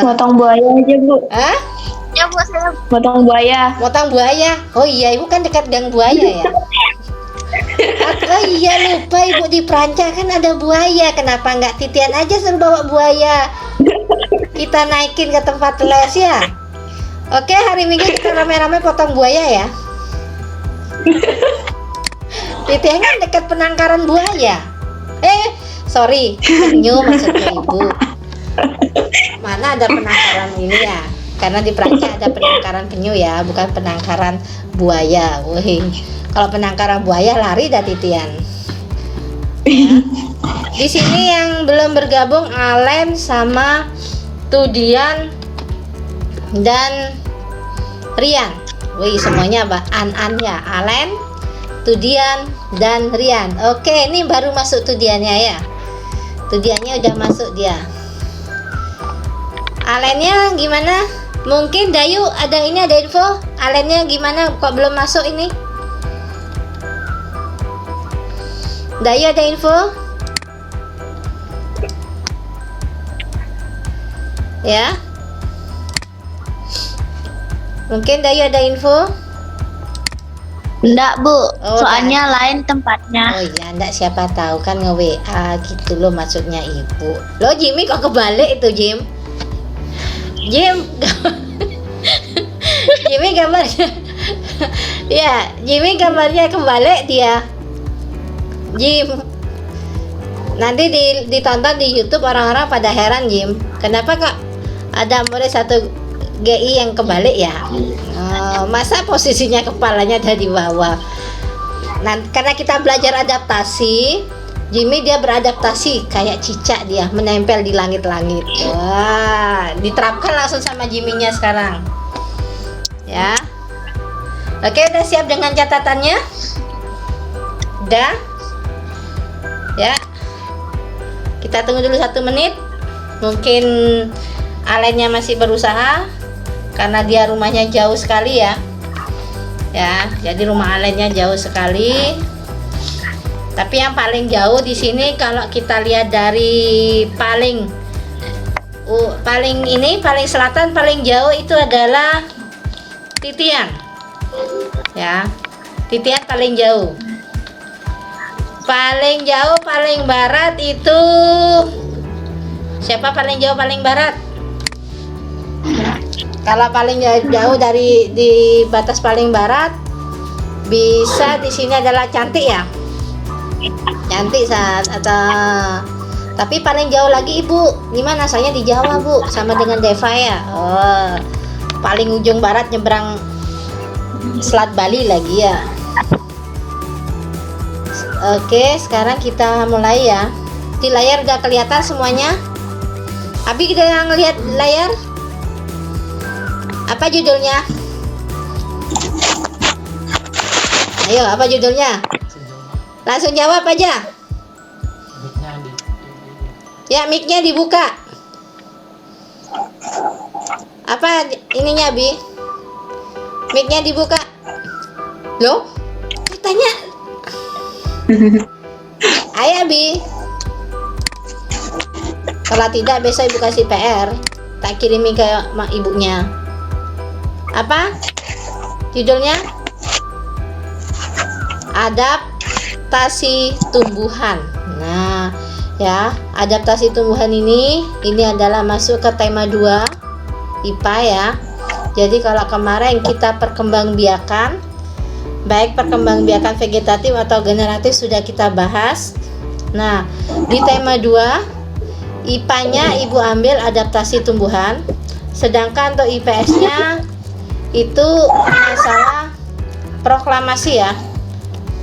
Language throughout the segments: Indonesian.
Motong buaya aja, Bu. Hah? Ya Bu, saya Motong buaya. Motong buaya. Oh iya, ibu kan dekat gang buaya ya. Oh iya, lupa ibu di Pranca kan ada buaya. Kenapa nggak Titian aja suruh bawa buaya? Kita naikin ke tempat les ya. Oke, hari Minggu kita rame-rame potong buaya ya. Titian kan dekat penangkaran buaya. Sorry, penyu maksudnya ibu. Mana ada penangkaran ini ya? Karena di Pranca ada penangkaran penyu ya, bukan penangkaran buaya. Wih, kalau penangkaran buaya lari dah Titian. Ya. Di sini yang belum bergabung Alen sama Tudian dan Rian. Wih, semuanya an ya. Alen, Tudian dan Rian. Oke, ini baru masuk Tudiannya ya. Tudiannya udah masuk dia. Alennya gimana? Mungkin Dayu ada info. Alennya gimana kok belum masuk ini? Dayu ada info? Ya. Mungkin Dayu ada info? enggak Bu, Oh, soalnya lain tempatnya. Oh iya, enggak, siapa tahu kan nge-WA gitu loh maksudnya ibu. Loh Jimmy kok kebalik itu Jim? Jimmy gambarnya. Ya, Jimmy gambarnya kebalik dia. Jim. Nanti ditonton di YouTube orang-orang pada heran Jim. Kenapa kok ada murid satu GI yang kebalik ya? Masa posisinya kepalanya ada di bawah. Nah, karena kita belajar adaptasi, Jimmy dia beradaptasi kayak cicak, dia menempel di langit-langit. Wah, diterapkan langsung sama Jimmy-nya sekarang. Ya. Oke, udah siap dengan catatannya? Udah? Ya. Kita tunggu dulu 1 menit. Mungkin Alennya masih berusaha karena dia rumahnya jauh sekali ya. Ya, jadi rumah Alennya jauh sekali. Tapi yang paling jauh di sini kalau kita lihat dari paling selatan paling jauh itu adalah Titian. Ya. Titian paling jauh. Paling jauh paling barat itu siapa paling jauh paling barat? Kalau paling jauh dari di batas paling barat bisa di sini adalah Cantik ya. Cantik saat atau tapi paling jauh lagi Ibu di mana? Saya di Jawa Bu, sama dengan Deva ya. Oh, paling ujung barat nyebrang Selat Bali lagi ya. Oke, sekarang kita mulai ya. Di layar udah kelihatan semuanya? Abi udah ngelihat layar? Apa judulnya? Ayo, apa judulnya? Langsung jawab aja. Ya, mic-nya dibuka. Apa ininya, Bi? Mic-nya dibuka. Loh? Katanya. Ayo, Bi. Kalau tidak, besok Ibu kasih PR. Tak kirimi ke ibunya. Apa judulnya? Adaptasi tumbuhan. Nah, ya, adaptasi tumbuhan ini adalah masuk ke tema 2 IPA ya. Jadi kalau kemarin kita perkembangbiakan, baik perkembangbiakan vegetatif atau generatif sudah kita bahas. Nah, di tema 2 IPA-nya Ibu ambil adaptasi tumbuhan, sedangkan untuk IPS-nya itu masalah proklamasi ya.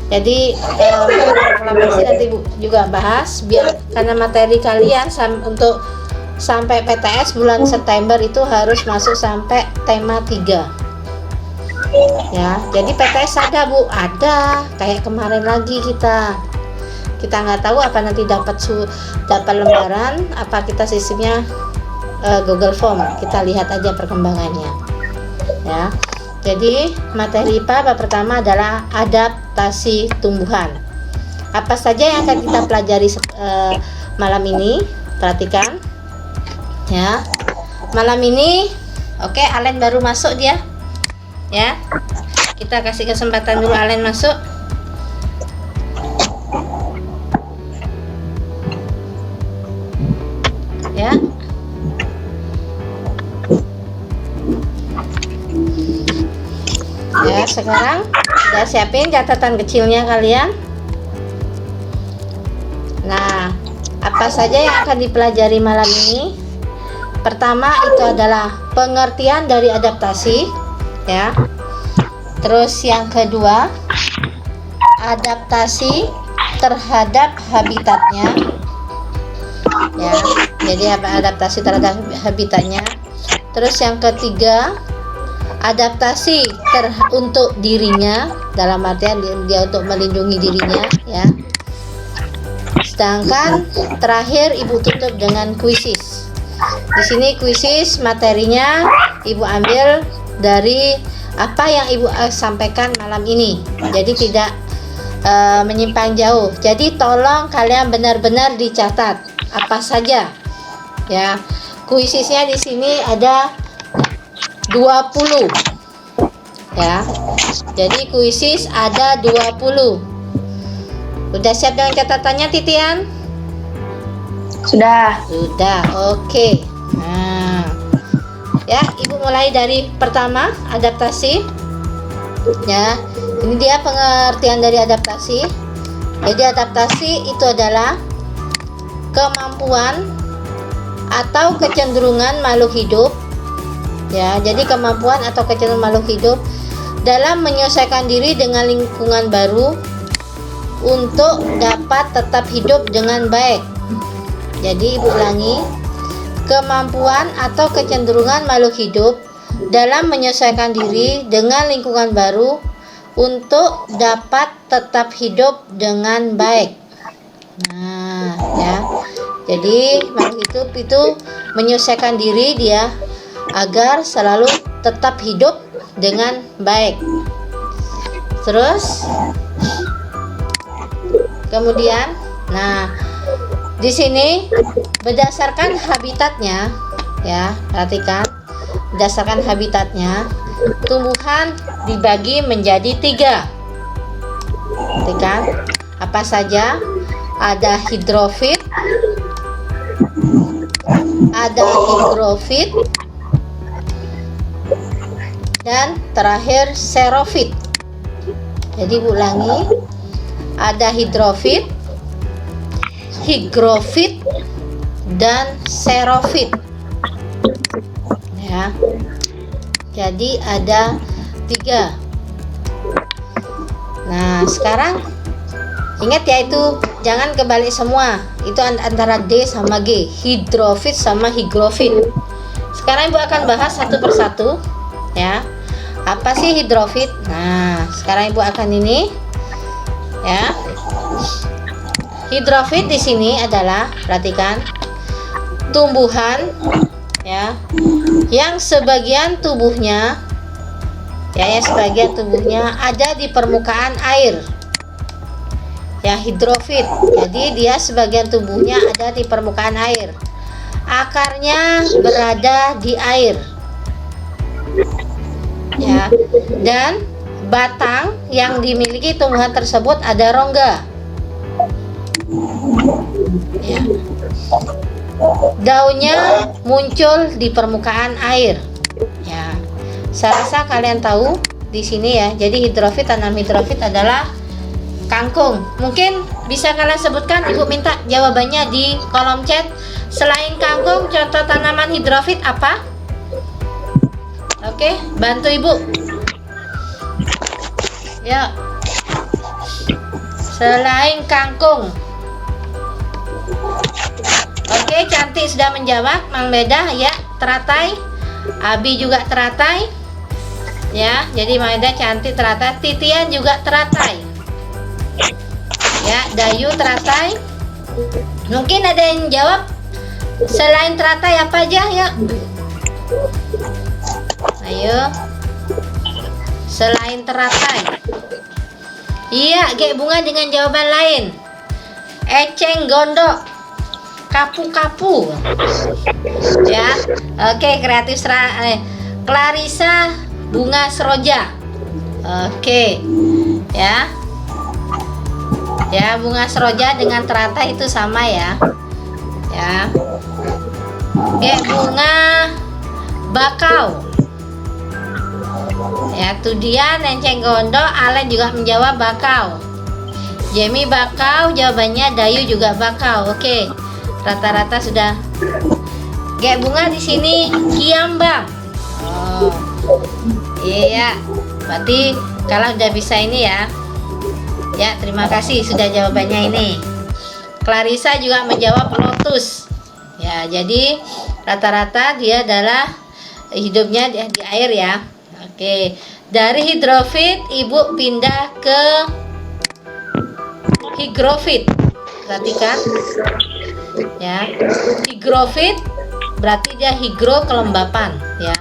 Jadi proklamasi nanti Bu juga bahas biar karena materi kalian untuk sampai PTS bulan September itu harus masuk sampai tema 3 ya. Jadi PTS ada Bu, ada kayak kemarin lagi kita nggak tahu apa nanti dapat lembaran apa kita sistemnya Google Form, kita lihat aja perkembangannya ya. Jadi materi IPA bab pertama adalah adaptasi tumbuhan. Apa saja yang akan kita pelajari malam ini? Perhatikan ya. malam ini. Oke, Alen baru masuk dia. Ya. Kita kasih kesempatan dulu Alen masuk. Ya. Ya, sekarang udah siapin catatan kecilnya kalian. Nah, apa saja yang akan dipelajari malam ini? Pertama itu adalah pengertian dari adaptasi, ya. Terus yang kedua, adaptasi terhadap habitatnya. Ya, jadi adaptasi terhadap habitatnya. Terus yang ketiga, adaptasi untuk dirinya, dalam artian dia untuk melindungi dirinya, ya. Sedangkan terakhir Ibu tutup dengan kuisis. Di sini kuisis materinya Ibu ambil dari apa yang Ibu sampaikan malam ini. Jadi tidak menyimpang jauh. Jadi tolong kalian benar-benar dicatat apa saja. Ya. Kuisisnya di sini ada 20. Ya. Jadi kuisis ada 20. Udah siap dengan catatannya, Titian? Sudah. Sudah, oke. Nah, ya, Ibu mulai dari pertama, adaptasi. Ya, ini dia pengertian dari adaptasi. Jadi adaptasi itu adalah kemampuan atau kecenderungan makhluk hidup. Ya, jadi kemampuan atau kecenderungan makhluk hidup dalam menyesuaikan diri dengan lingkungan baru untuk dapat tetap hidup dengan baik. Jadi Ibu ulangi, kemampuan atau kecenderungan makhluk hidup dalam menyesuaikan diri dengan lingkungan baru untuk dapat tetap hidup dengan baik. Nah, ya. Jadi makhluk hidup itu menyesuaikan diri dia agar selalu tetap hidup dengan baik. Terus kemudian, nah, di sini berdasarkan habitatnya, ya, perhatikan, berdasarkan habitatnya, tumbuhan dibagi menjadi 3. Perhatikan, apa saja? Ada hidrofit, ada higrofit, dan terakhir xerofit. Jadi ulangi, ada hidrofit, higrofit, dan xerofit. Ya. Jadi ada 3. Nah, sekarang ingat ya, itu jangan kebalik semua. Itu antara D sama G, hidrofit sama higrofit. Sekarang Ibu akan bahas satu persatu, ya. Apa sih hidrofit? Nah, sekarang Ibu akan ini, ya. Hidrofit di sini adalah, perhatikan, tumbuhan, ya, yang sebagian tubuhnya, ya, yang sebagian tubuhnya ada di permukaan air. Ya, hidrofit. Jadi dia sebagian tubuhnya ada di permukaan air. Akarnya berada di air. Ya. Dan batang yang dimiliki tumbuhan tersebut ada rongga. Ya. Daunnya muncul di permukaan air. Ya. Saya rasa kalian tahu di sini ya. Jadi hidrofit, tanaman hidrofit adalah kangkung. Mungkin bisa kalian sebutkan, Ibu minta jawabannya di kolom chat. Selain kangkung, contoh tanaman hidrofit apa? Oke, bantu Ibu. Ya. Selain kangkung. Oke, Cantik sudah menjawab. Mang Beda ya, teratai. Abi juga teratai. Ya, jadi Mang Beda, Cantik teratai. Titian juga teratai. Ya, Dayu teratai. Mungkin ada yang jawab selain teratai apa aja ya? Ayo. Selain teratai. Iya, Gek Bunga dengan jawaban lain. Eceng gondok. kapu-kapu. Ya. Oke, Clarissa bunga seroja. Oke. Ya. Ya, bunga seroja dengan teratai itu sama ya. Ya. Oke, bunga bakau. Ya, itu dia Nenceng Gondo. Alen juga menjawab bakau. Jamie bakau, jawabannya. Dayu juga bakau. Oke, rata-rata sudah. Kayak bunga di sini kiambang. Oh, iya. Berarti kalau udah bisa ini ya. Ya, terima kasih sudah jawabannya ini. Clarissa juga menjawab lotus. Ya, jadi rata-rata dia adalah hidupnya di air ya. Oke, dari hidrofit ibu pindah ke higrofit. Perhatikan ya, higrofit berarti dia higro kelembapan ya.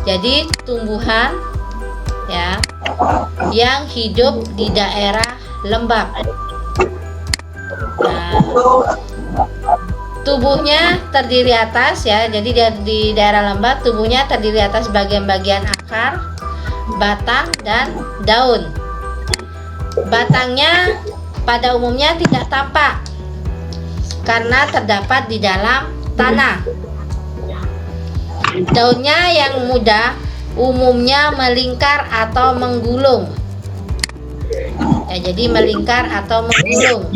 Jadi tumbuhan ya yang hidup di daerah lembab. Nah, tubuhnya terdiri atas ya, jadi dia di daerah lembab tubuhnya terdiri atas bagian-bagian akar, batang dan daun. Batangnya pada umumnya tidak tampak karena terdapat di dalam tanah. Daunnya yang muda umumnya melingkar atau menggulung. Ya, jadi melingkar atau menggulung.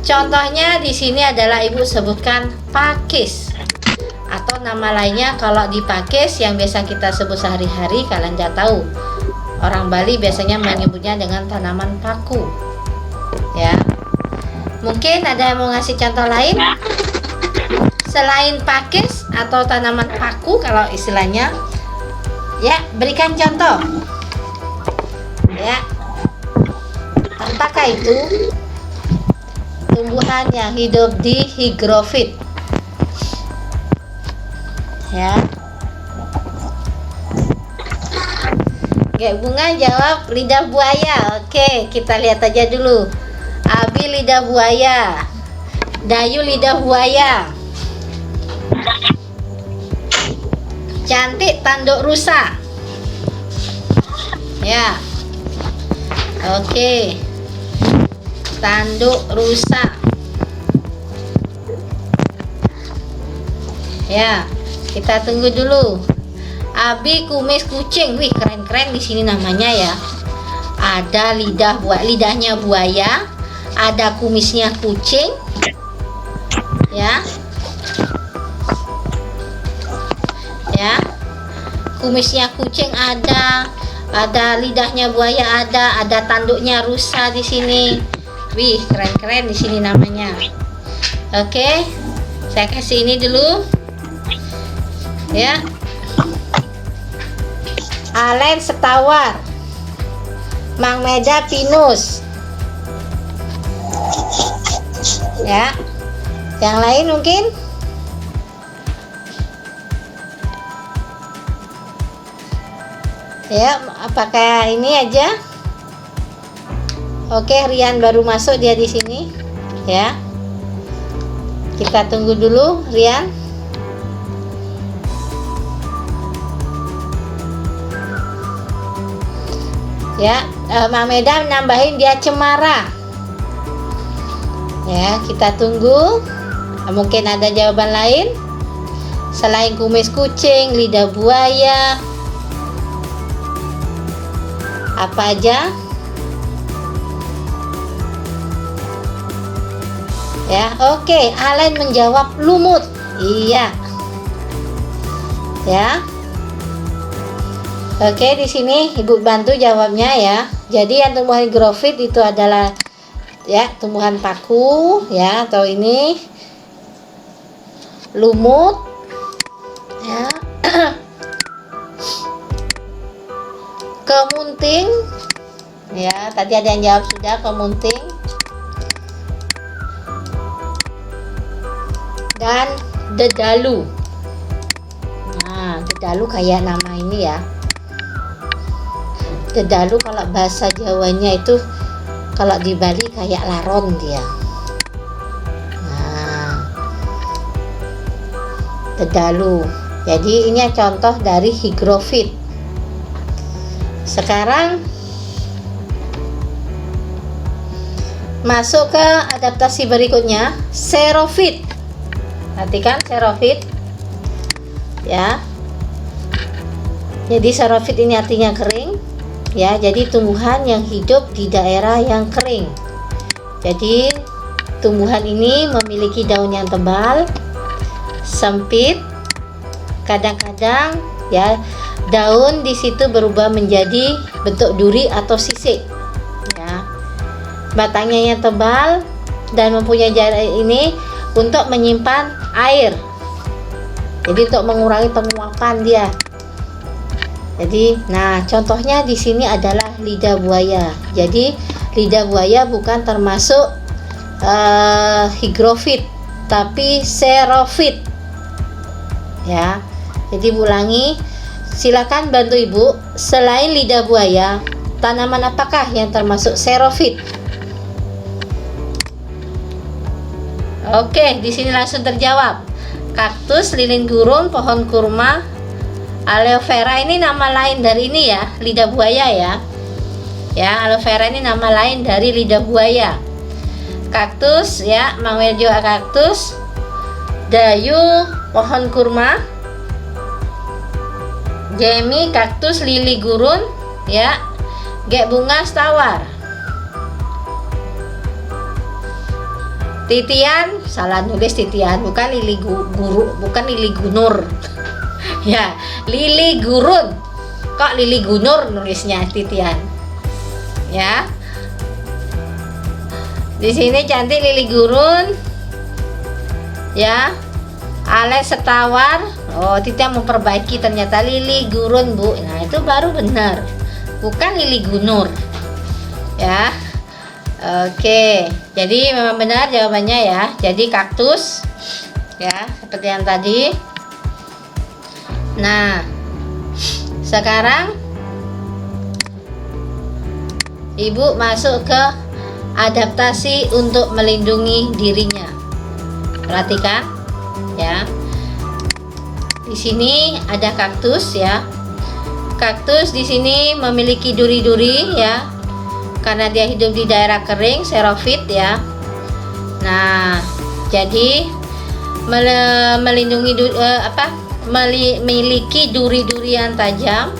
Contohnya di sini adalah ibu sebutkan pakis atau nama lainnya kalau di pakis yang biasa kita sebut sehari-hari kalian udah tahu. Orang Bali biasanya menyebutnya dengan tanaman paku. Ya. Mungkin ada yang mau ngasih contoh lain? Selain pakis atau tanaman paku kalau istilahnya. Ya, berikan contoh. Ya. Apakah itu tumbuhan yang hidup di higrofit? Ya. Oke, bunga jawab lidah buaya. Oke, kita lihat aja dulu. Abi lidah buaya. Dayu lidah buaya. Cantik tanduk rusa. Ya. Oke. Tanduk rusa. Ya, kita tunggu dulu. Abi kumis kucing. Wih, keren-keren di sini namanya ya. Ada lidahnya buaya, ada kumisnya kucing. Ya. Ya. Kumisnya kucing ada lidahnya buaya ada tanduknya rusa di sini. Wih, keren-keren di sini namanya. Oke. Saya kasih ini dulu. Ya. Alen setawar. Mang Meda pinus. Ya. Yang lain mungkin? Ya, apakah ini aja? Oke, Rian baru masuk dia di sini. Ya. Kita tunggu dulu, Rian. Ya, Mak Meda nambahin dia cemara. Ya, kita tunggu. Mungkin ada jawaban lain selain kumis kucing, lidah buaya. Apa aja? Ya, oke. Alen menjawab lumut. Iya. Ya. Oke, di sini Ibu bantu jawabnya ya. Jadi yang tumbuhan higrofit itu adalah ya tumbuhan paku ya, atau ini lumut ya. Kemunting ya, tadi ada yang jawab sudah, kemunting. Dan dedalu. Nah, dedalu kayak nama ini ya. Dedalu kalau bahasa Jawanya itu kalau di Bali kayak laron dia. Nah, bedalu. Jadi ini contoh dari higrofit. Sekarang masuk ke adaptasi berikutnya, xerofit. Perhatikan xerofit ya. Jadi xerofit ini artinya kering ya. Jadi tumbuhan yang hidup di daerah yang kering. Jadi tumbuhan ini memiliki daun yang tebal, sempit, kadang-kadang ya daun di situ berubah menjadi bentuk duri atau sisik ya. Batangnya yang tebal dan mempunyai jarak ini untuk menyimpan air, jadi untuk mengurangi penguapan dia. Jadi nah contohnya di sini adalah lidah buaya. Jadi lidah buaya bukan termasuk higrofit tapi xerofit ya. Jadi ulangi, silakan bantu ibu, selain lidah buaya tanaman apakah yang termasuk xerofit? Oke, di sini langsung terjawab. Kaktus, lilin gurun, pohon kurma, aloe vera ini nama lain dari ini ya, lidah buaya ya. Ya, aloe vera ini nama lain dari lidah buaya. Kaktus ya, mangwejo kaktus, dayu, pohon kurma, gemi, kaktus, lili gurun ya, gek bunga tawar. Titian, salah nulis titian, bukan lili guru, bukan lili gunur. Ya, lili gurun. Kok lili gunur nulisnya titian? Ya. Di sini cantik lili gurun. Ya. Alex setawar. Oh, titian memperbaiki, ternyata lili gurun, Bu. Nah, itu baru benar. Bukan lili gunur. Ya. Oke, jadi memang benar jawabannya ya. Jadi kaktus ya, seperti yang tadi. Nah, sekarang ibu masuk ke adaptasi untuk melindungi dirinya. Perhatikan ya. Di sini ada kaktus ya. Kaktus di sini memiliki duri-duri ya. Karena dia hidup di daerah kering, xerofit ya. Nah, jadi melindungi memiliki duri-durian tajam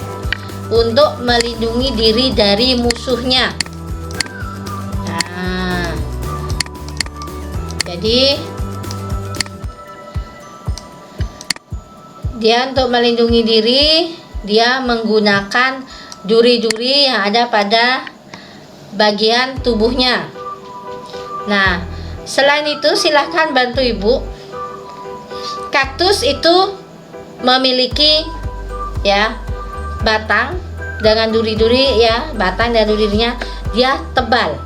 untuk melindungi diri dari musuhnya. Nah, jadi dia untuk melindungi diri, dia menggunakan duri-duri yang ada pada bagian tubuhnya. Nah, selain itu silahkan bantu ibu. Kaktus itu memiliki ya batang dengan duri-duri ya, batang dan duri-durinya dia tebal,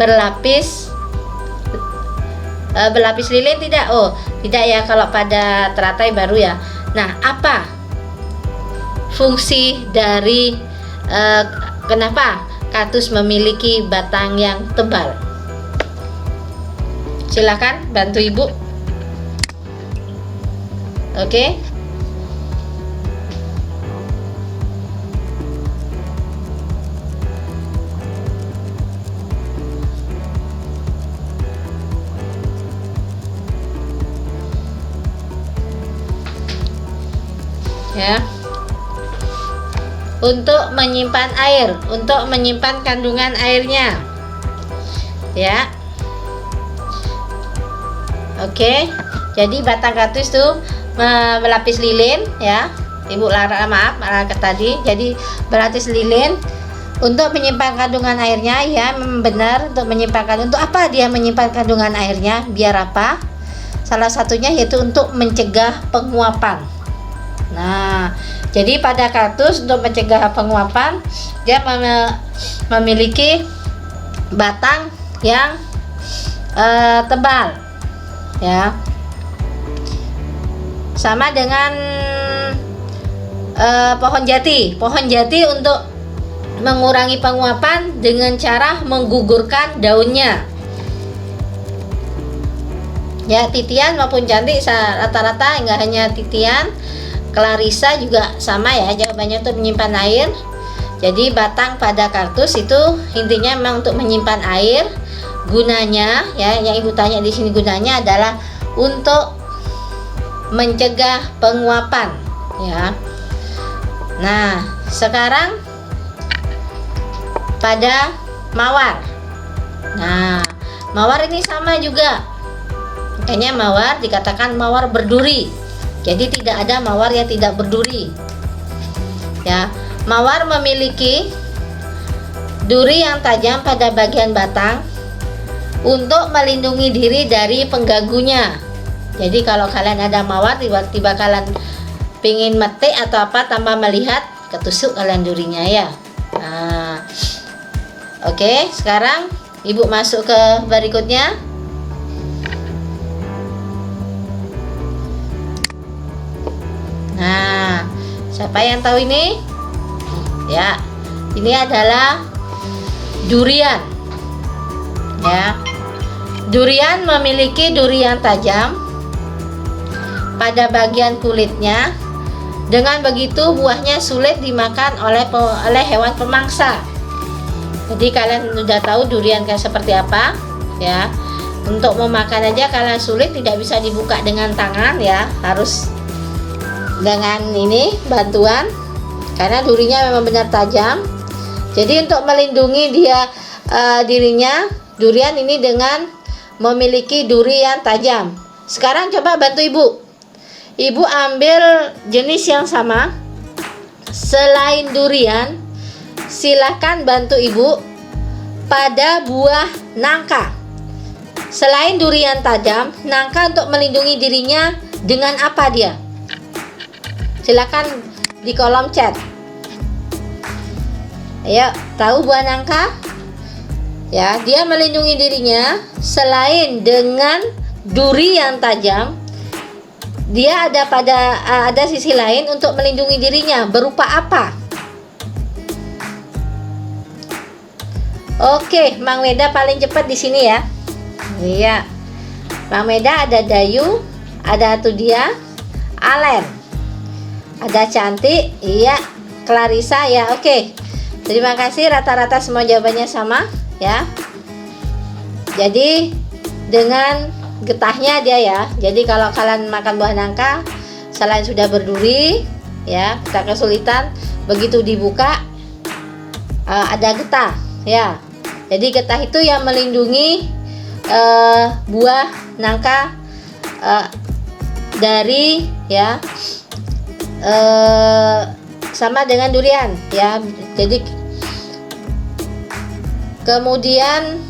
berlapis lilin tidak? Oh, tidak ya, kalau pada teratai baru ya. Nah, apa fungsi dari kenapa kaktus memiliki batang yang tebal? Silakan bantu ibu. Oke. Ya. Untuk menyimpan air, untuk menyimpan kandungan airnya ya. Oke, jadi batang kaktus itu melapis lilin ya, ibu maaf tadi. Jadi berlapis lilin untuk menyimpan kandungan airnya ya, benar, untuk menyimpan. Untuk apa dia menyimpan kandungan airnya? Biar apa? Salah satunya yaitu untuk mencegah penguapan. Nah, jadi pada kaktus untuk mencegah penguapan dia memiliki batang yang tebal ya, sama dengan pohon jati. Pohon jati untuk mengurangi penguapan dengan cara menggugurkan daunnya Ya, Titian maupun Cantik rata-rata enggak hanya Titian, Clarissa juga sama ya jawabannya untuk menyimpan air. Jadi batang pada kaktus itu intinya memang untuk menyimpan air. Gunanya ya, yang ibu tanya di sini gunanya adalah untuk mencegah penguapan ya. Nah, sekarang pada mawar. Nah, mawar ini sama juga. Makanya mawar dikatakan mawar berduri. Jadi tidak ada mawar yang tidak berduri. Ya, mawar memiliki duri yang tajam pada bagian batang untuk melindungi diri dari pengganggunya. Jadi kalau kalian ada mawar tiba-tiba kalian pingin metik atau apa tanpa melihat, ketusuk kalian durinya ya. Nah, oke, sekarang ibu masuk ke berikutnya. Nah, siapa yang tahu ini? Ya, ini adalah durian. Ya, durian memiliki duri yang tajam pada bagian kulitnya. Dengan begitu buahnya sulit dimakan oleh hewan pemangsa. Jadi kalian sudah tahu durian kayak seperti apa, ya. Untuk memakan aja kalian sulit, tidak bisa dibuka dengan tangan ya, harus dengan ini bantuan karena durinya memang benar tajam. Jadi untuk melindungi dirinya, durian ini dengan memiliki duri yang tajam. Sekarang coba bantu ibu. Ibu ambil jenis yang sama selain durian. Silahkan bantu ibu pada buah nangka. Selain durian tajam, nangka untuk melindungi dirinya dengan apa dia? Silakan di kolom chat. Ayo, tahu buah nangka? Ya, dia melindungi dirinya selain dengan duri yang tajam, dia ada sisi lain untuk melindungi dirinya. Berupa apa? Oke, Mang Weda paling cepat di sini ya. Iya. Mang Weda ada Dayu, ada Tudia, Alen. Ada Cantik, iya, Clarissa ya. Oke. Terima kasih, rata-rata semua jawabannya sama ya. Jadi dengan getahnya dia ya. Jadi kalau kalian makan buah nangka selain sudah berduri ya, kita kesulitan begitu dibuka ada getah ya. Jadi getah itu yang melindungi buah nangka dari ya sama dengan durian ya. Jadi kemudian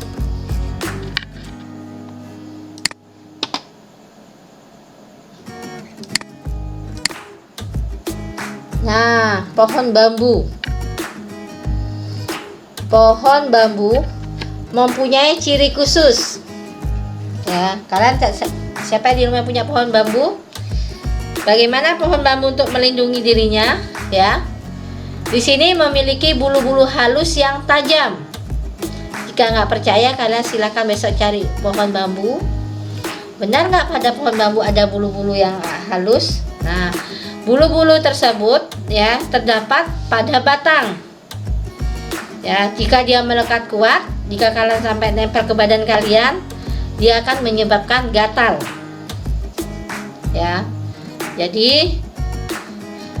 nah, pohon bambu. Pohon bambu mempunyai ciri khusus. Ya, kalian siapa di rumah punya pohon bambu? Bagaimana pohon bambu untuk melindungi dirinya? Ya, di sini memiliki bulu-bulu halus yang tajam. Jika nggak percaya, kalian silakan besok cari pohon bambu. Benar nggak pada pohon bambu ada bulu-bulu yang halus? Nah, bulu-bulu tersebut ya terdapat pada batang. Ya, jika dia melekat kuat, jika kalian sampai nempel ke badan kalian, dia akan menyebabkan gatal. Ya. Jadi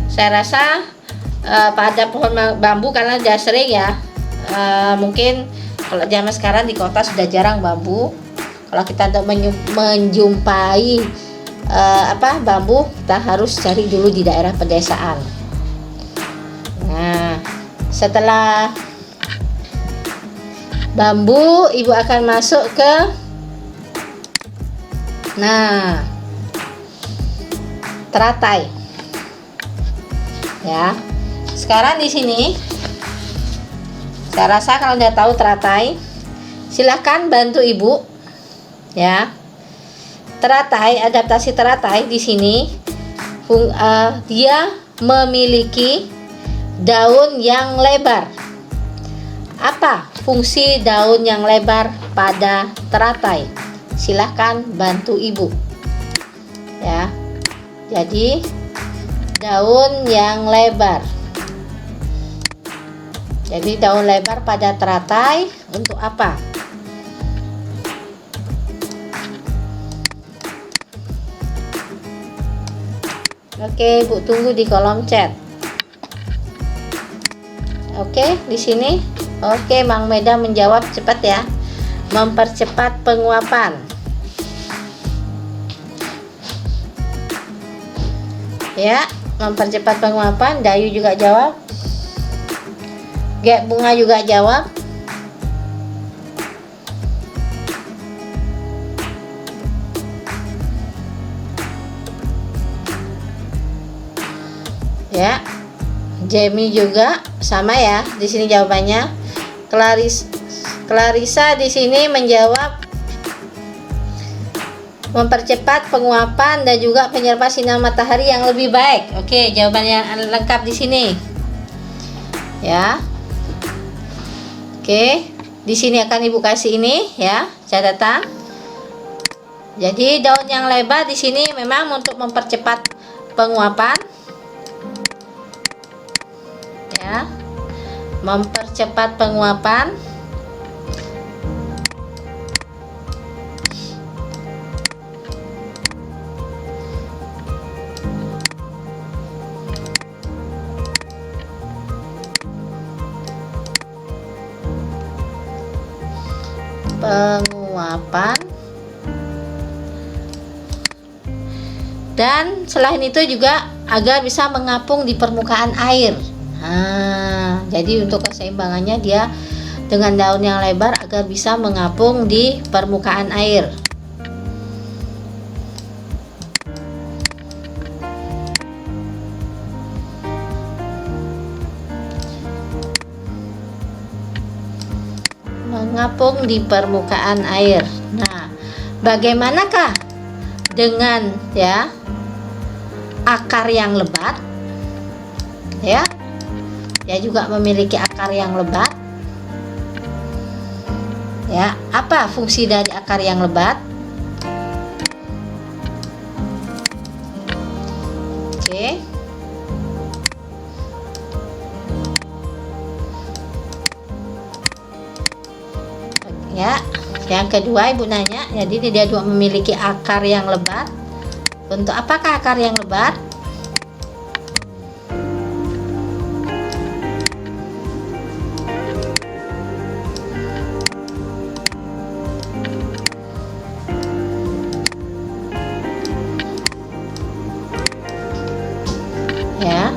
saya rasa pada pohon bambu kalian sudah sering ya. Mungkin kalau zaman sekarang di kota sudah jarang bambu. Kalau kita untuk menjumpai bambu, kita harus cari dulu di daerah pedesaan. Nah, setelah bambu, ibu akan masuk ke teratai. Ya. Sekarang di sini saya rasa kalau udah tahu teratai, silahkan bantu ibu. Ya. Teratai, adaptasi teratai di sini dia memiliki daun yang lebar. Apa fungsi daun yang lebar pada teratai? silahkan bantu ibu ya. Jadi daun yang lebar. Jadi daun lebar pada teratai untuk apa? Oke, Bu tunggu di kolom chat. Oke, di sini. Oke, Mang Meda menjawab cepat ya. Mempercepat penguapan. Ya, mempercepat penguapan. Dayu juga jawab. Gek Bunga juga jawab. Ya, Jamie juga sama ya. Di sini jawabannya. Clarissa di sini menjawab mempercepat penguapan dan juga penyerap sinar matahari yang lebih baik. Oke, jawabannya lengkap di sini. Ya. Oke, di sini akan Ibu kasih ini ya, catatan. Jadi daun yang lebar di sini memang untuk mempercepat penguapan. Ya, mempercepat penguapan. Penguapan. Dan selain itu juga agar bisa mengapung di permukaan air. Nah, jadi untuk keseimbangannya dia dengan daun yang lebar agar bisa mengapung di permukaan air. Mengapung di permukaan air. Nah, bagaimanakah dengan ya akar yang lebat? Ya. Dia juga memiliki akar yang lebat. Ya, apa fungsi dari akar yang lebat? Oke. Ya, yang kedua Ibu nanya, jadi dia juga memiliki akar yang lebat. Untuk apakah akar yang lebat? Ya,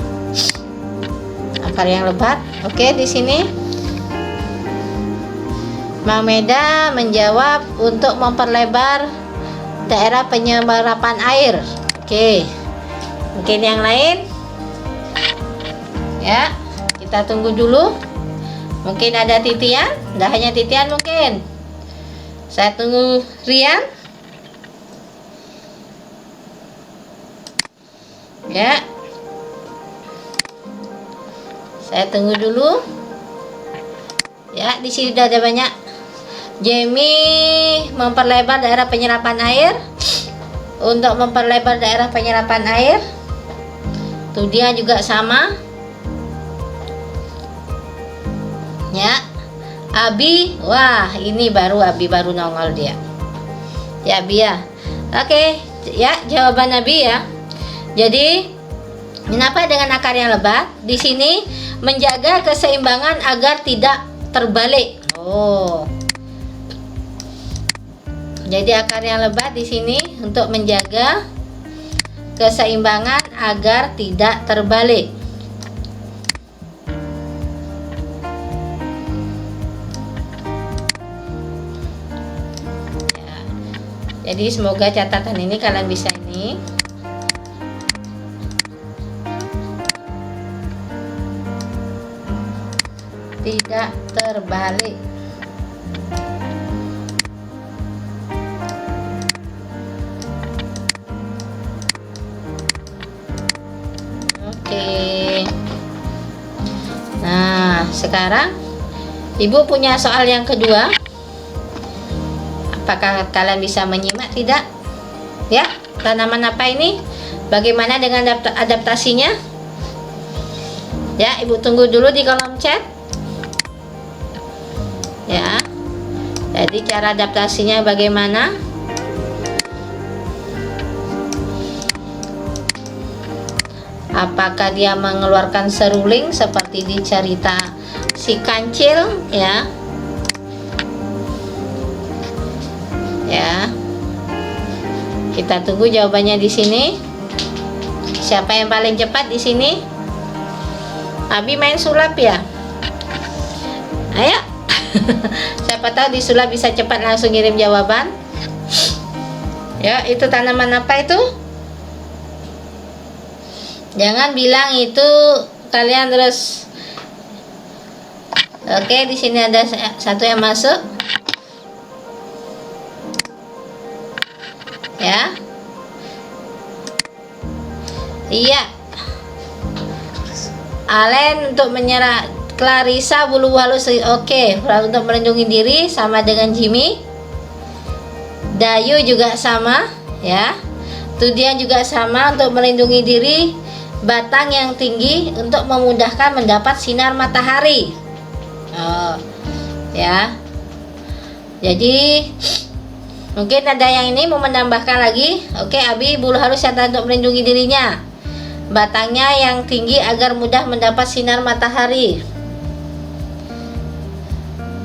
akar yang lebat. Oke, di sini Mang Meda menjawab untuk memperlebar daerah penyerapan air. Oke, mungkin yang lain ya, kita tunggu dulu. Mungkin ada titian, tidak hanya titian mungkin. Saya tunggu Rian ya. Saya tunggu dulu. Ya, di sini sudah ada banyak. Jamie memperlebar daerah penyerapan air. Untuk memperlebar daerah penyerapan air, tuh dia juga sama. Ya, Abi, wah ini baru Abi baru nongol dia. Ya, Abi ya. Oke, ya jawaban Abi ya. Jadi, kenapa dengan akar yang lebat? Di sini menjaga keseimbangan agar tidak terbalik. Oh. Jadi akar yang lebat di sini untuk menjaga keseimbangan agar tidak terbalik. Ya. Jadi semoga catatan ini kalian bisa ini. Tidak terbalik. Oke. Nah, sekarang Ibu punya soal yang kedua. Apakah kalian bisa menyimak? Tidak? Ya, tanaman apa ini? Bagaimana dengan adaptasinya? Ya, Ibu tunggu dulu di kolom chat. Ya. Jadi cara adaptasinya bagaimana? Apakah dia mengeluarkan seruling seperti di cerita si kancil, ya? Ya. Kita tunggu jawabannya di sini. Siapa yang paling cepat di sini? Abi main sulap ya? Ayo. Siapa tahu di sulap bisa cepat langsung ngirim jawaban. Ya, itu tanaman apa itu? Jangan bilang itu kalian terus. Oke, di sini ada satu yang masuk. Ya. Iya. Alen untuk menyerah Clarissa bulu halus. Oke, untuk melindungi diri sama dengan Jimmy. Dayu juga sama, ya. Tudian juga sama untuk melindungi diri. Batang yang tinggi untuk memudahkan mendapat sinar matahari. Oh, ya. Jadi mungkin ada yang ini mau menambahkan lagi. Oke, Abi bulu halus yang untuk melindungi dirinya. Batangnya yang tinggi agar mudah mendapat sinar matahari.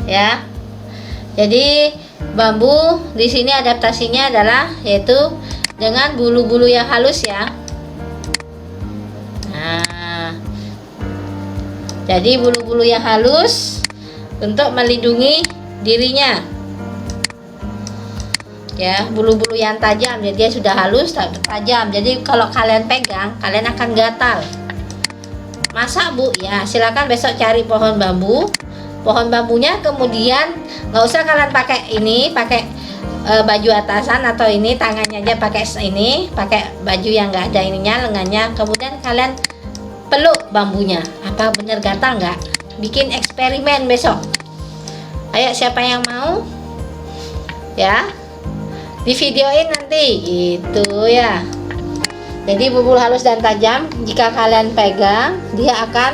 Ya. Jadi bambu di sini adaptasinya adalah yaitu dengan bulu-bulu yang halus ya. Nah. Jadi bulu-bulu yang halus untuk melindungi dirinya. Ya, bulu-bulu yang tajam, jadi dia sudah halus tajam. Jadi kalau kalian pegang, kalian akan gatal. Masa Bu? Ya, silakan besok cari pohon bambu. Pohon bambunya kemudian nggak usah kalian pakai ini, pakai baju atasan atau ini tangannya aja pakai ini, pakai baju yang nggak ada ininya lengannya. Kemudian kalian peluk bambunya. Apa bener gatal nggak? Bikin eksperimen besok. Ayo siapa yang mau? Ya. Di videoin nanti gitu ya. Jadi bulu halus dan tajam jika kalian pegang dia akan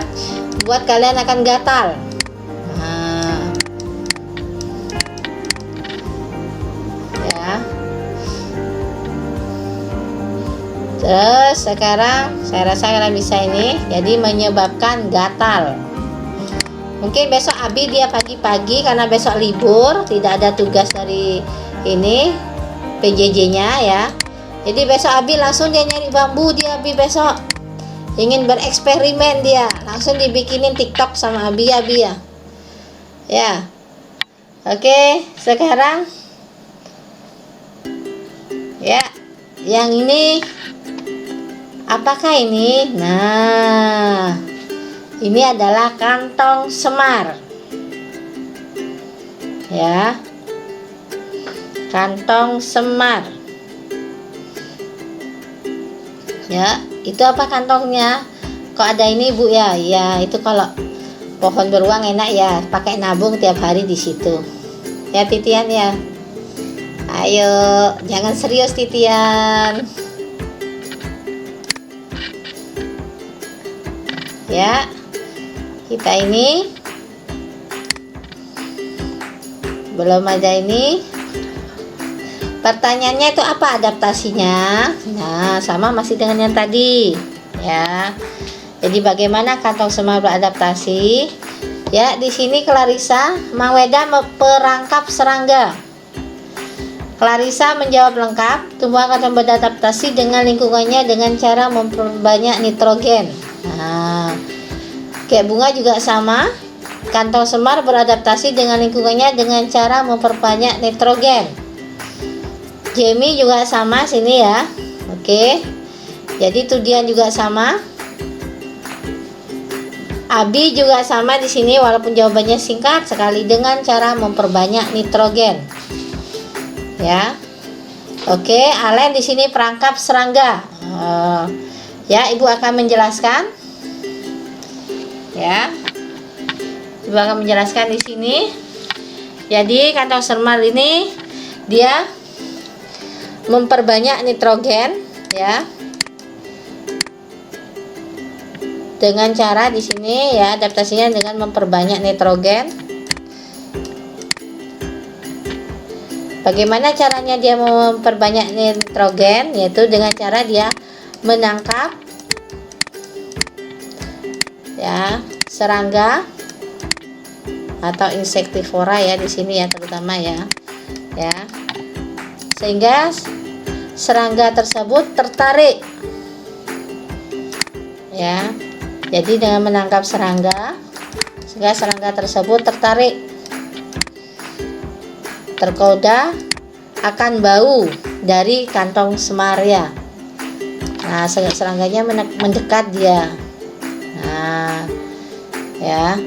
buat kalian akan gatal. Nah, ya. Terus sekarang saya rasa kalian bisa ini. Jadi menyebabkan gatal. Mungkin besok Abi dia pagi-pagi karena besok libur, tidak ada tugas dari ini PJJ-nya ya. Jadi besok Abi langsung dia nyari bambu, dia Abi besok ingin bereksperimen, dia langsung dibikinin TikTok sama Abi ya. Ya. Oke, sekarang ya, yang ini apakah ini? Nah, ini adalah kantong semar. Ya. Kantong semar. Ya, itu apa kantongnya? Kok ada ini Bu ya? Ya, itu kalau pohon beruang enak ya, pakai nabung tiap hari di situ. Ya Titian ya. Ayo, jangan serius Titian. Ya. Kita ini belum ada ini. Pertanyaannya itu apa adaptasinya? Nah, sama masih dengan yang tadi, ya. Jadi bagaimana kantong semar beradaptasi? Ya, di sini Clarissa, Mang Weda perangkap serangga. Clarissa menjawab lengkap. Tumbuhan akan beradaptasi dengan lingkungannya dengan cara memperbanyak nitrogen. Nah, kayak bunga juga sama. Kantong semar beradaptasi dengan lingkungannya dengan cara memperbanyak nitrogen. Jamie juga sama sini ya. Oke. Jadi tudian juga sama. Abi juga sama di sini walaupun jawabannya singkat sekali dengan cara memperbanyak nitrogen. Ya. Oke, Alen di sini perangkap serangga. Ya, Ibu akan menjelaskan. Ya. Ibu akan menjelaskan di sini. Jadi kantong semar ini dia memperbanyak nitrogen ya. Dengan cara di sini ya, adaptasinya dengan memperbanyak nitrogen. Bagaimana caranya dia memperbanyak nitrogen? Yaitu dengan cara dia menangkap ya serangga atau insektivora ya di sini ya, terutama ya. Sehingga serangga tersebut tertarik ya. Jadi dengan menangkap serangga, sehingga serangga tersebut tertarik, tergoda akan bau dari kantong semar ya. Nah, serangganya mendekat dia. Nah, ya.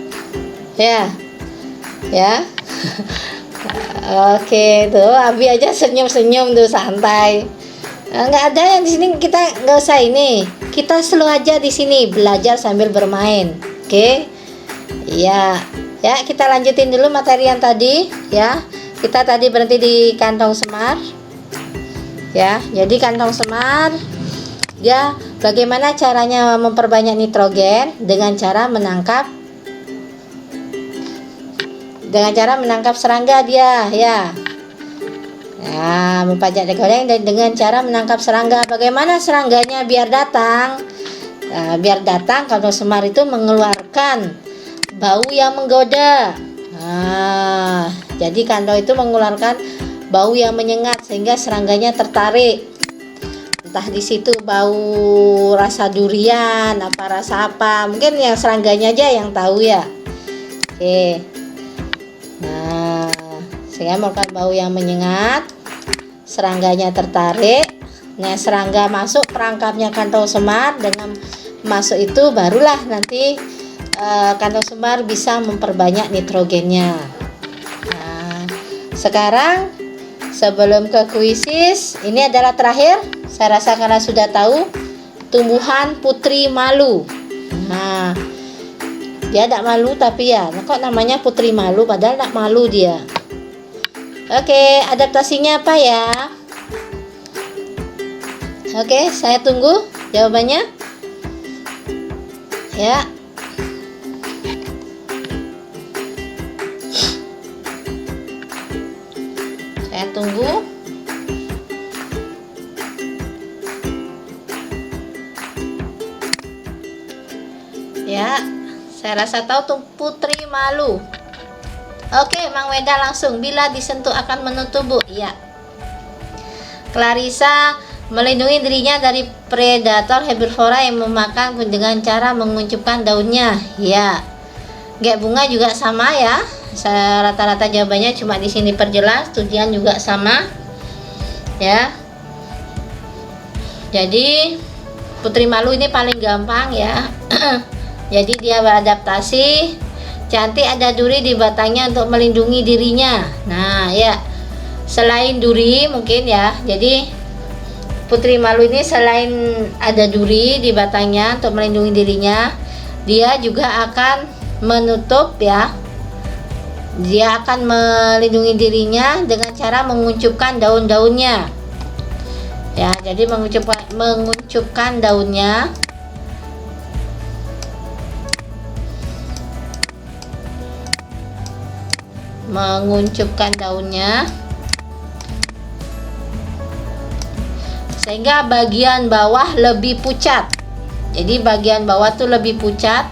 Oke, tuh Abi aja senyum-senyum tuh santai. Nggak ada yang di sini, kita nggak usah ini. Kita slow aja di sini, belajar sambil bermain. Oke. Ya, kita lanjutin dulu materi yang tadi ya. Kita tadi berhenti di kantong semar. Ya, jadi kantong semar dia bagaimana caranya memperbanyak nitrogen dengan cara menangkap serangga dia ya. Ya, memperbanyak nitrogen dan dengan cara menangkap serangga. Bagaimana serangganya biar datang? Nah, biar datang kantong semar itu mengeluarkan bau yang menggoda. Nah, jadi kantong itu mengeluarkan bau yang menyengat sehingga serangganya tertarik. Entah di situ bau rasa durian, rasa apa, mungkin yang serangganya aja yang tahu ya. Oke. Nah, sehingga mengeluarkan bau yang menyengat, serangganya tertarik. Nah, serangga masuk perangkapnya kantong semar. Dengan masuk itu barulah nanti kantong semar bisa memperbanyak nitrogennya. Nah, sekarang sebelum ke kuisis, ini adalah terakhir. Saya rasa karena sudah tahu tumbuhan putri malu. Nah, dia tidak malu tapi ya, kok namanya putri malu padahal tidak malu dia. Oke, adaptasinya apa ya? Oke, saya tunggu jawabannya. Ya. Saya tunggu. Ya, saya rasa tahu putri malu. Oke, Mang Weda langsung. Bila disentuh akan menutup, Bu. Iya. Clarissa melindungi dirinya dari predator herbivora yang memakan dengan cara menguncupkan daunnya. Ya. Gek bunga juga sama ya. Saya rata-rata jawabannya cuma di sini perjelas, tujuan juga sama. Ya. Jadi putri malu ini paling gampang ya. Jadi dia beradaptasi. Cantik ada duri di batangnya untuk melindungi dirinya. Nah, ya. Selain duri mungkin ya. Jadi putri malu ini selain ada duri di batangnya untuk melindungi dirinya, dia juga akan menutup ya. Dia akan melindungi dirinya dengan cara menguncupkan daun-daunnya. Ya, jadi menguncupkan daunnya. Menguncupkan daunnya sehingga bagian bawah lebih pucat. Jadi bagian bawah tuh lebih pucat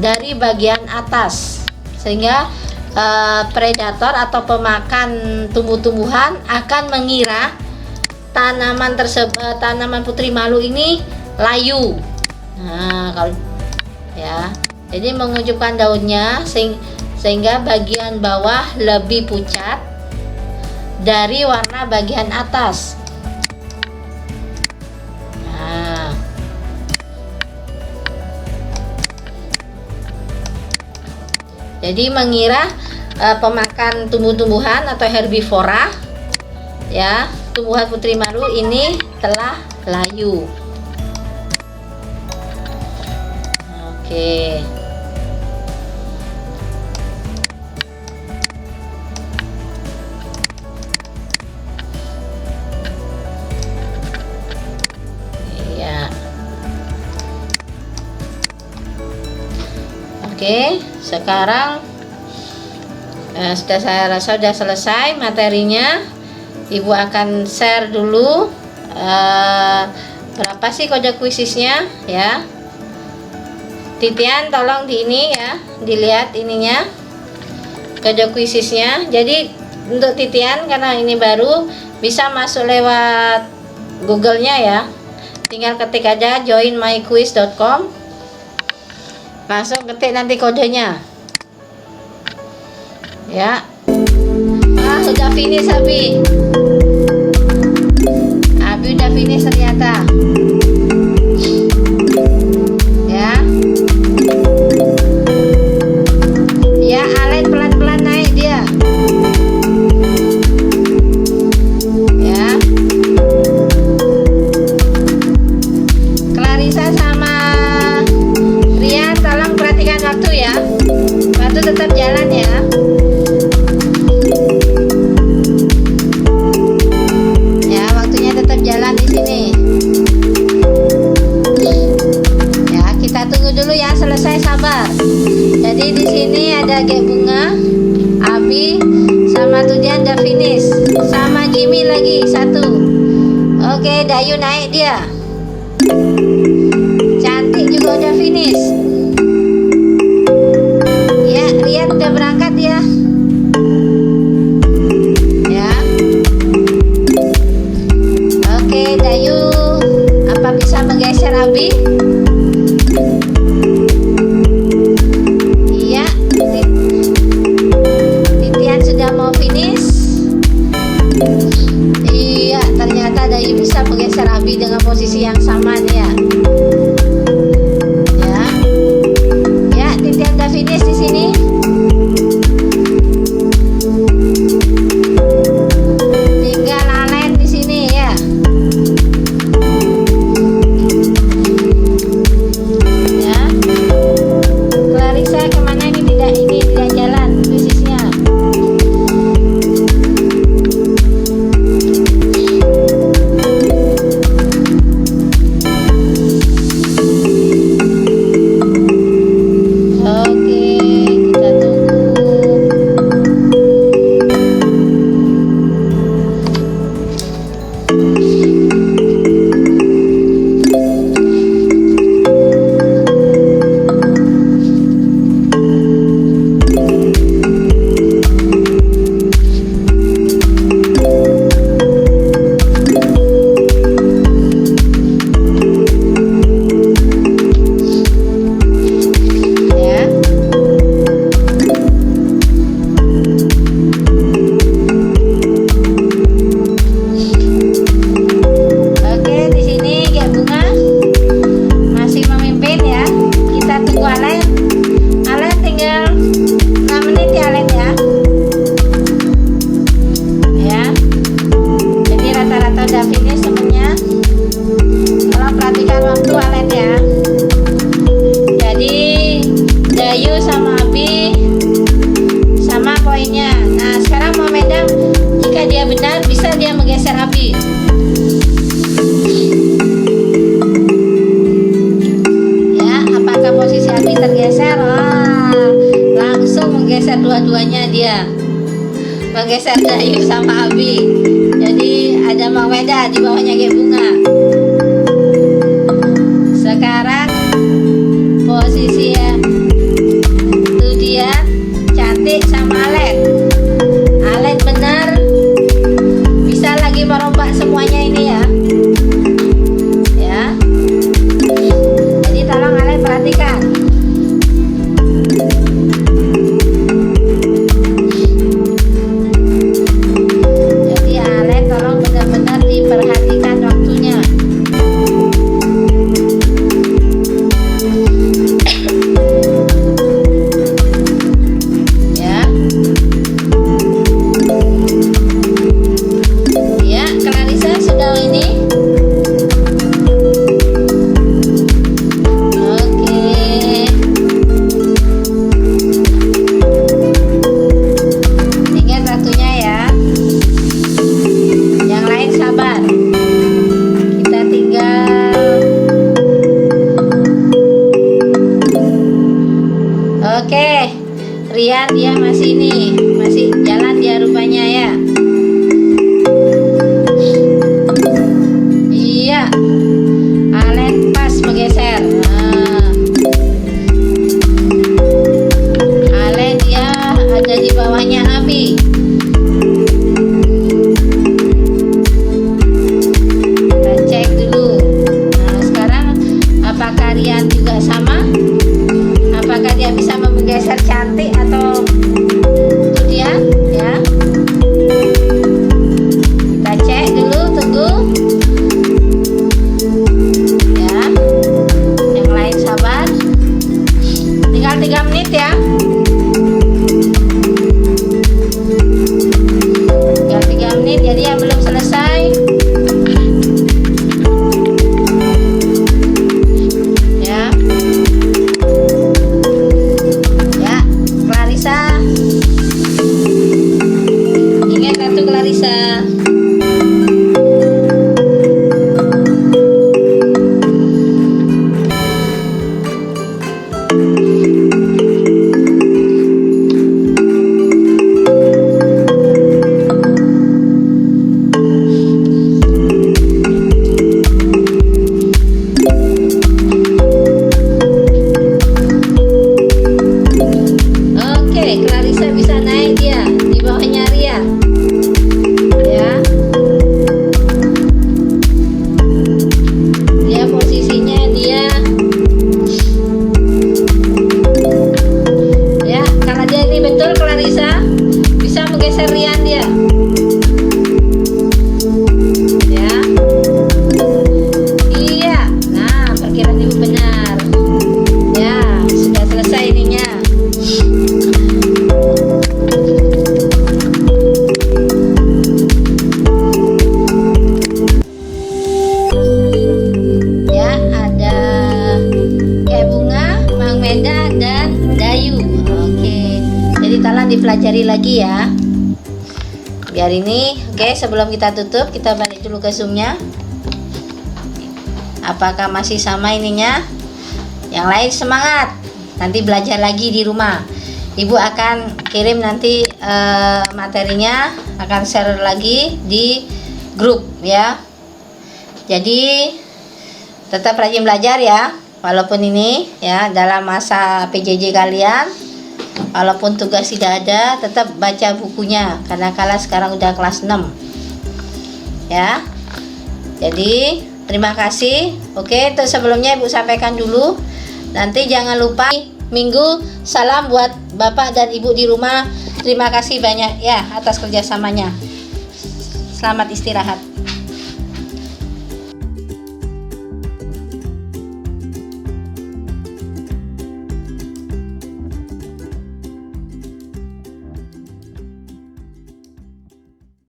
dari bagian atas, sehingga predator atau pemakan tumbuh-tumbuhan akan mengira tanaman tersebut, tanaman putri malu ini layu. Nah, kalau ya, jadi menguncupkan daunnya sehingga bagian bawah lebih pucat dari warna bagian atas. Nah, jadi mengira pemakan tumbuh-tumbuhan atau herbivora ya, tumbuhan putri malu ini telah layu. Oke. Oke, sekarang saya rasa sudah selesai materinya. Ibu akan share dulu berapa sih kode kuisisnya ya. Titian tolong di ini ya, dilihat ininya kode kuisisnya. Jadi untuk Titian karena ini baru, bisa masuk lewat Google-nya ya. Tinggal ketik aja joinmyquiz.com. Langsung ketik nanti kodenya. Ya. Udah finish Abi. Abi udah finish ternyata. Ya. Ya, Alen pelan-pelan naik dia. Ya. Clarissa sama Rian tolong perhatikan waktu ya. Waktu tetap jalan ya. Ya, waktunya tetap jalan di sini. Ya, kita tunggu dulu ya, selesai sabar. Jadi di sini ada Gek Bunga, Abi, sama Tudian udah finish. Sama Jimmy lagi satu. Oke, Dayu naik dia. Cantik juga udah finish. Ya, Rian udah berangkat ya. Ya. Oke, Dayu, apa bisa menggeser Abi? Iya, Titian sudah mau finish. Iya, ternyata Dayu bisa menggeser Abi dengan posisi yang sama nih ya. Ya, ya, Titian udah finish di sini. Tinggal Alen di sini ya. Ya, Clarissa kemana ini tidak jalan posisinya. Oke, kita tunggu. Ya. Oke, di sini Gek Bunga masih memimpin ya. Kita tunggu Alen. Alen tinggal 6 menit ya Alen ya. Ya. Jadi rata-rata udah finish semuanya. Tolong perhatikan waktu Alen ya. Jadi Dayu sama Abi sama poinnya. Nah, sekarang mau Medam, jika dia benar bisa dia menggeser Abi. Ya, apakah posisi Abi tergeser? Langsung menggeser dua-duanya dia. Menggeser Dayu sama Abi. Jadi ada Mang Weda di bawahnya Gek Bunga. Sekarang posisi ya itu dia Cantik sama Alen. Alen benar bisa lagi merombak semuanya ini ya. Ya. Jadi tolong Alen perhatikan. Jadi Alen tolong benar-benar diperhatikan waktunya. Clarissa. Oke, Clarissa bisa naik dia di bawahnya Ria. Ya. Dia posisinya dia. Ya, kalau dia ini betul Clarissa bisa menggeser Rian dia. Ya. Iya. Nah, perkiraan ibu benar. Ya, sudah selesai ininya. Ya, ada kayak bunga, Mang Menda dan Dayu. Oke. Jadi tolong dipelajari lagi ya. Biar ini, oke, sebelum kita tutup, kita balik dulu ke Zoom-nya. Apakah masih sama ininya? Yang lain semangat. Nanti belajar lagi di rumah. Ibu akan kirim nanti materinya, akan share lagi di grup ya. Jadi tetap rajin belajar ya. Walaupun ini ya dalam masa PJJ kalian, walaupun tugas tidak ada, tetap baca bukunya karena kalian sekarang udah kelas 6. Ya. Jadi terima kasih. Oke, terus sebelumnya Ibu sampaikan dulu. Nanti jangan lupa Minggu salam buat Bapak dan Ibu di rumah. Terima kasih banyak ya atas kerjasamanya. Selamat istirahat.